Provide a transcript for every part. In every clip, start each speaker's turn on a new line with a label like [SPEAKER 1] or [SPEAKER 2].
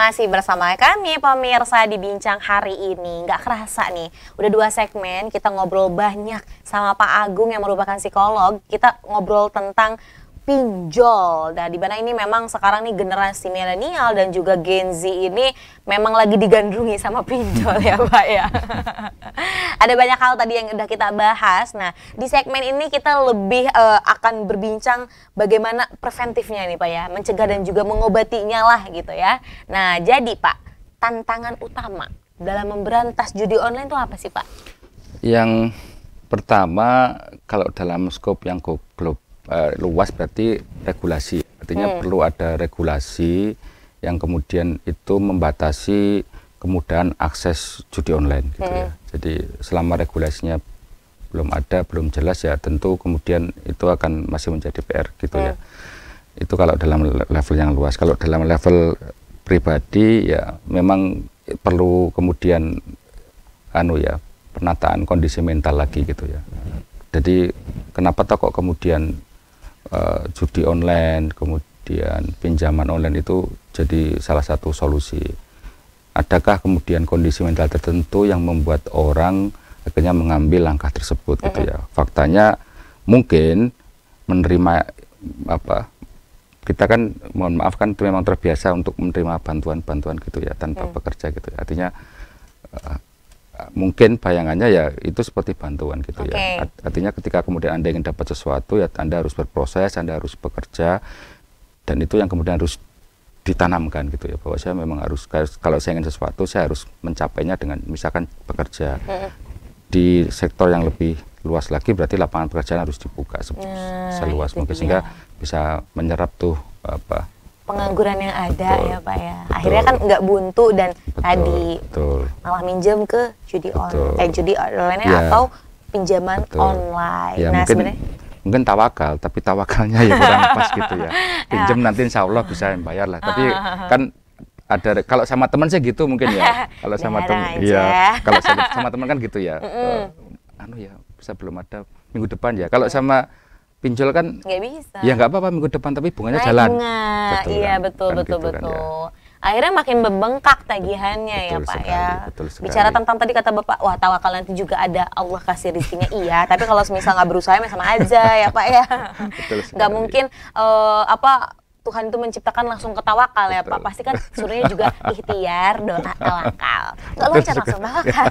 [SPEAKER 1] Masih bersama kami pemirsa di Bincang hari ini. Nggak kerasa nih, udah 2 segmen kita ngobrol banyak sama Pak Agung yang merupakan psikolog. Kita ngobrol tentang pinjol. Nah, di mana ini memang sekarang nih generasi milenial dan juga Gen Z ini memang lagi digandrungi sama pinjol ya Pak ya. Ada banyak hal tadi yang udah kita bahas. Nah, di segmen ini kita lebih akan berbincang bagaimana preventifnya nih Pak ya, mencegah dan juga mengobatinya lah gitu ya. Nah, jadi Pak, tantangan utama dalam memberantas judi online itu apa sih Pak?
[SPEAKER 2] Yang pertama, kalau dalam skop yang luas berarti regulasi. Artinya perlu ada regulasi yang kemudian itu membatasi kemudahan akses judi online gitu ya. Jadi selama regulasinya belum ada, belum jelas ya tentu kemudian itu akan masih menjadi PR gitu ya. Itu kalau dalam level yang luas. Kalau dalam level pribadi ya memang perlu kemudian penataan kondisi mental lagi gitu ya. Jadi kenapa kok kemudian judi online, kemudian pinjaman online itu jadi salah satu solusi. Adakah kemudian kondisi mental tertentu yang membuat orang akhirnya mengambil langkah tersebut gitu ya. Faktanya mungkin menerima kita kan mohon maaf kan itu memang terbiasa untuk menerima bantuan-bantuan gitu ya tanpa bekerja gitu ya. Artinya mungkin bayangannya ya itu seperti bantuan gitu ya. Artinya ketika kemudian Anda ingin dapat sesuatu ya Anda harus berproses, Anda harus bekerja, dan itu yang kemudian harus ditanamkan gitu ya, bahwa saya memang harus, kalau saya ingin sesuatu saya harus mencapainya dengan misalkan bekerja. Di sektor yang lebih luas lagi berarti lapangan pekerjaan harus dibuka seluas mungkin sehingga bisa menyerap tuh
[SPEAKER 1] pengangguran yang ada ya Pak ya. Akhirnya kan nggak buntu dan tadi malah minjem ke judi online atau pinjaman online.
[SPEAKER 2] Ya,
[SPEAKER 1] nah
[SPEAKER 2] mungkin tawakal, tapi tawakalnya ya kurang pas gitu ya. Pinjem nanti insya Allah bisa bayar lah. Tapi kan ada kalau sama teman sih gitu mungkin ya. Kalau sama teman ya, kalau sama teman kan gitu ya. Ya bisa belum ada minggu depan ya. Kalau sama pinjol kan
[SPEAKER 1] nggak bisa.
[SPEAKER 2] Ya nggak apa-apa minggu depan tapi bunganya jalan.
[SPEAKER 1] Iya betul. Akhirnya makin membengkak tagihannya ya Pak ya. Bicara tentang tadi kata Bapak, wah tawakal nanti juga ada Allah kasih rezekinya iya. Tapi kalau misal nggak berusaha sama aja ya Pak ya. Nggak mungkin Tuhan itu menciptakan langsung ke tawakal ya Pak. Pasti kan suruhnya juga ikhtiar, doa, tawakal. Nggak loncat langsung tawakal.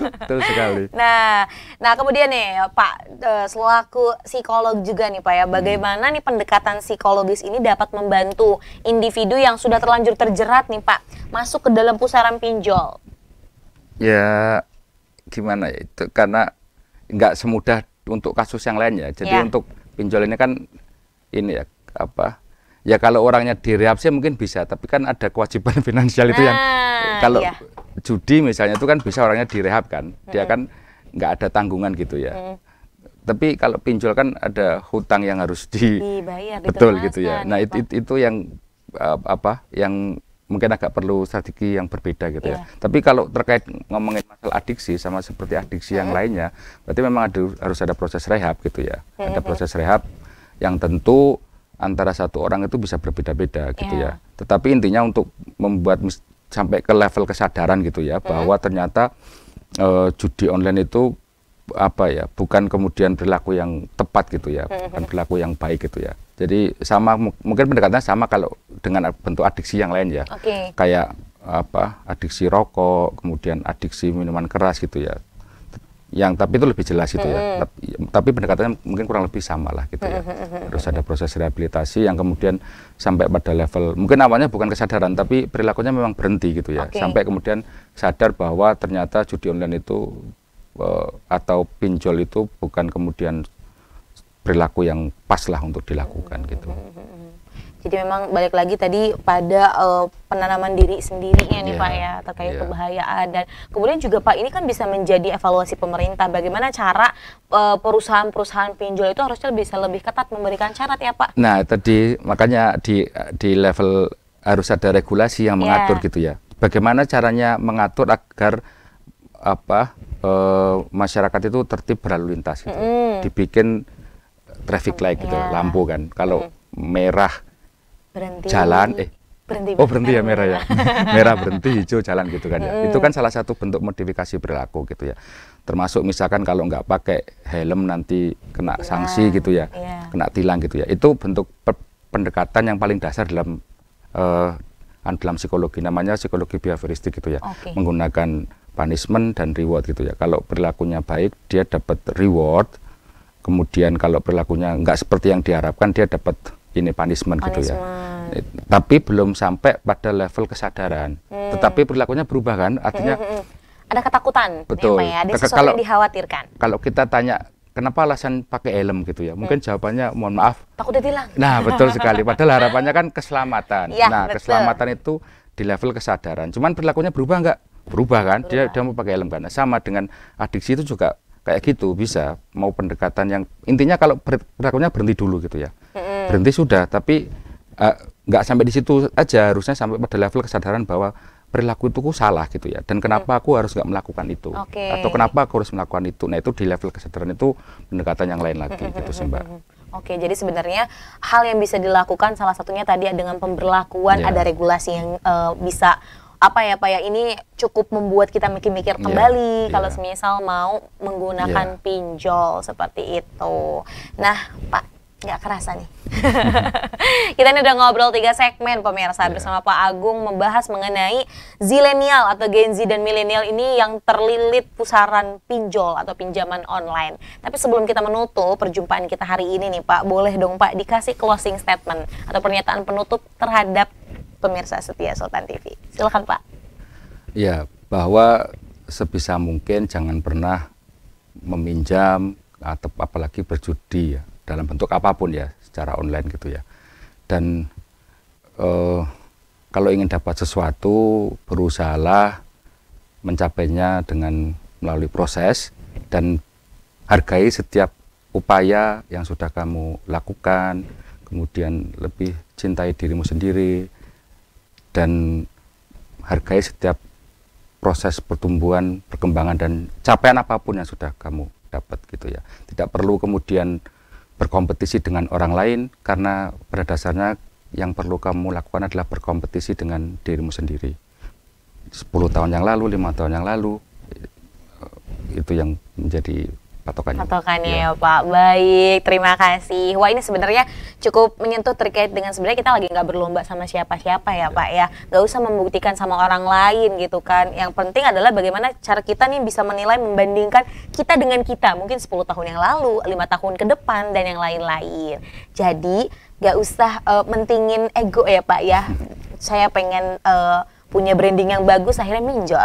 [SPEAKER 2] Betul sekali.
[SPEAKER 1] Nah kemudian nih Pak, selaku psikolog juga nih Pak ya, bagaimana nih pendekatan psikologis ini dapat membantu individu yang sudah terlanjur terjerat nih Pak, masuk ke dalam pusaran pinjol?
[SPEAKER 2] Ya gimana ya, itu karena nggak semudah untuk kasus yang lain ya. Jadi untuk pinjol ini kan ini ya kalau orangnya direhab sih mungkin bisa, tapi kan ada kewajiban finansial itu yang kalau judi misalnya itu kan bisa orangnya direhab kan, dia kan nggak ada tanggungan gitu ya. Tapi kalau pinjol kan ada hutang yang harus
[SPEAKER 1] dibayar,
[SPEAKER 2] betul gitu ya. Nah itu yang yang mungkin agak perlu strategi yang berbeda gitu ya. Tapi kalau terkait ngomongin masalah adiksi sama seperti adiksi yang lainnya, berarti memang harus ada proses rehab gitu ya. Ada proses rehab yang tentu antara satu orang itu bisa berbeda-beda gitu ya. Tetapi intinya untuk membuat sampai ke level kesadaran gitu ya, bahwa ternyata judi online itu bukan kemudian perilaku yang tepat gitu ya, bukan perilaku yang baik gitu ya. Jadi sama mungkin pendekatannya sama kalau dengan bentuk adiksi yang lain ya. Kayak adiksi rokok, kemudian adiksi minuman keras gitu ya. Tapi itu lebih jelas gitu ya. Tapi pendekatannya mungkin kurang lebih sama lah gitu ya. Terus ada proses rehabilitasi yang kemudian sampai pada level mungkin awalnya bukan kesadaran tapi perilakunya memang berhenti gitu ya. Sampai kemudian sadar bahwa ternyata judi online itu atau pinjol itu bukan kemudian perilaku yang pas lah untuk dilakukan gitu.
[SPEAKER 1] Jadi memang balik lagi tadi pada penanaman diri sendirinya nih Pak ya, terkait kebahayaan. Dan kemudian juga Pak, ini kan bisa menjadi evaluasi pemerintah, bagaimana cara perusahaan-perusahaan pinjol itu harusnya bisa lebih ketat memberikan syarat ya Pak.
[SPEAKER 2] Nah tadi makanya di level harus ada regulasi yang mengatur gitu ya. Bagaimana caranya mengatur agar masyarakat itu tertib berlalu lintas gitu. Dibikin traffic light gitu, lampu kan. Kalau merah berhenti. Jalan,
[SPEAKER 1] Berhenti.
[SPEAKER 2] Oh berhenti ya merah ya, merah berhenti, hijau jalan gitu kan ya. Itu kan salah satu bentuk modifikasi perilaku gitu ya. Termasuk misalkan kalau nggak pakai helm nanti kena sanksi gitu ya, kena tilang gitu ya. Itu bentuk pendekatan yang paling dasar dalam dalam psikologi, namanya psikologi behavioristik gitu ya. Menggunakan punishment dan reward gitu ya. Kalau perilakunya baik dia dapat reward, kemudian kalau perilakunya nggak seperti yang diharapkan dia dapat ini punishment gitu ya. Tapi belum sampai pada level kesadaran. Tetapi perilakunya berubah kan, artinya
[SPEAKER 1] ada ketakutan.
[SPEAKER 2] Betul.
[SPEAKER 1] Ya, ada sesuatu yang dikhawatirkan.
[SPEAKER 2] Kalau kita tanya kenapa alasan pakai helm gitu ya, mungkin jawabannya mohon maaf.
[SPEAKER 1] Takut ditilang.
[SPEAKER 2] Nah betul sekali. Padahal harapannya kan keselamatan.
[SPEAKER 1] Ya,
[SPEAKER 2] nah betul. Keselamatan itu di level kesadaran. Cuman perilakunya berubah nggak? Berubah kan? Dia mau pakai helm kan. Sama dengan adiksi itu juga kayak gitu, bisa mau pendekatan yang intinya kalau perilakunya berhenti dulu gitu ya. Berhenti sudah, tapi nggak sampai di situ aja, harusnya sampai pada level kesadaran bahwa perilaku itu salah gitu ya, dan kenapa aku harus nggak melakukan itu, atau kenapa aku harus melakukan itu. Nah itu di level kesadaran itu pendekatan yang lain lagi gitu sih Mbak.
[SPEAKER 1] Oke, jadi sebenarnya hal yang bisa dilakukan salah satunya tadi dengan pemberlakuan, ada regulasi yang bisa apa ya Pak ya, ini cukup membuat kita mikir-mikir kembali kalau semisal mau menggunakan pinjol seperti itu. Nah Pak, nggak kerasa nih. Kita ini udah ngobrol 3 segmen pemirsa bersama Pak Agung, membahas mengenai zilenial atau Gen Z dan milenial ini yang terlilit pusaran pinjol atau pinjaman online. Tapi sebelum kita menutup perjumpaan kita hari ini nih Pak, boleh dong Pak dikasih closing statement atau pernyataan penutup terhadap pemirsa setia Sultan TV. Silakan Pak.
[SPEAKER 2] Ya, bahwa sebisa mungkin jangan pernah meminjam atau apalagi berjudi ya, dalam bentuk apapun ya, secara online gitu ya. Dan kalau ingin dapat sesuatu, berusahalah mencapainya dengan melalui proses dan hargai setiap upaya yang sudah kamu lakukan, kemudian lebih cintai dirimu sendiri dan hargai setiap proses pertumbuhan, perkembangan dan capaian apapun yang sudah kamu dapat gitu ya. Tidak perlu kemudian berkompetisi dengan orang lain, karena pada dasarnya yang perlu kamu lakukan adalah berkompetisi dengan dirimu sendiri. 10 tahun yang lalu, 5 tahun yang lalu, itu yang menjadi patokannya.
[SPEAKER 1] Patokannya ya Pak. Baik, terima kasih. Wah ini sebenarnya cukup menyentuh terkait dengan sebenarnya kita lagi nggak berlomba sama siapa-siapa ya Pak ya. Nggak usah membuktikan sama orang lain gitu kan. Yang penting adalah bagaimana cara kita nih bisa menilai, membandingkan kita dengan kita. Mungkin 10 tahun yang lalu, 5 tahun ke depan dan yang lain-lain. Jadi nggak usah mentingin ego ya Pak ya. Saya pengen punya branding yang bagus, akhirnya minjol.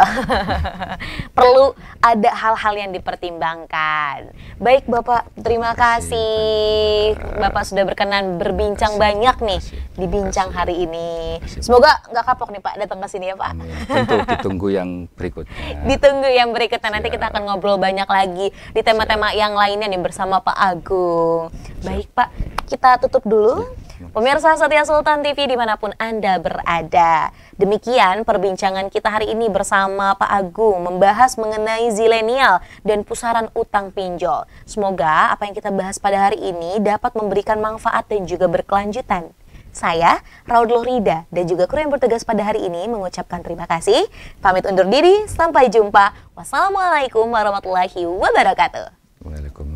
[SPEAKER 1] Perlu ada hal-hal yang dipertimbangkan. Baik Bapak, terima kasih. Bapak sudah berkenan berbincang banyak nih di bincang hari ini. Semoga nggak kapok nih Pak datang ke sini ya Pak.
[SPEAKER 2] Tentu ditunggu yang berikutnya.
[SPEAKER 1] Ditunggu yang berikutnya, nanti kita akan ngobrol banyak lagi di tema-tema yang lainnya nih bersama Pak Agung. Baik Pak, kita tutup dulu. Pemirsa setia Sultan TV dimanapun Anda berada. Demikian perbincangan kita hari ini bersama Pak Agung, membahas mengenai zilenial dan pusaran utang pinjol. Semoga apa yang kita bahas pada hari ini dapat memberikan manfaat dan juga berkelanjutan. Saya, Raudloh Rida, dan juga kru yang bertugas pada hari ini mengucapkan terima kasih. Pamit undur diri, sampai jumpa. Wassalamualaikum warahmatullahi wabarakatuh.
[SPEAKER 2] Waalaikumsalam.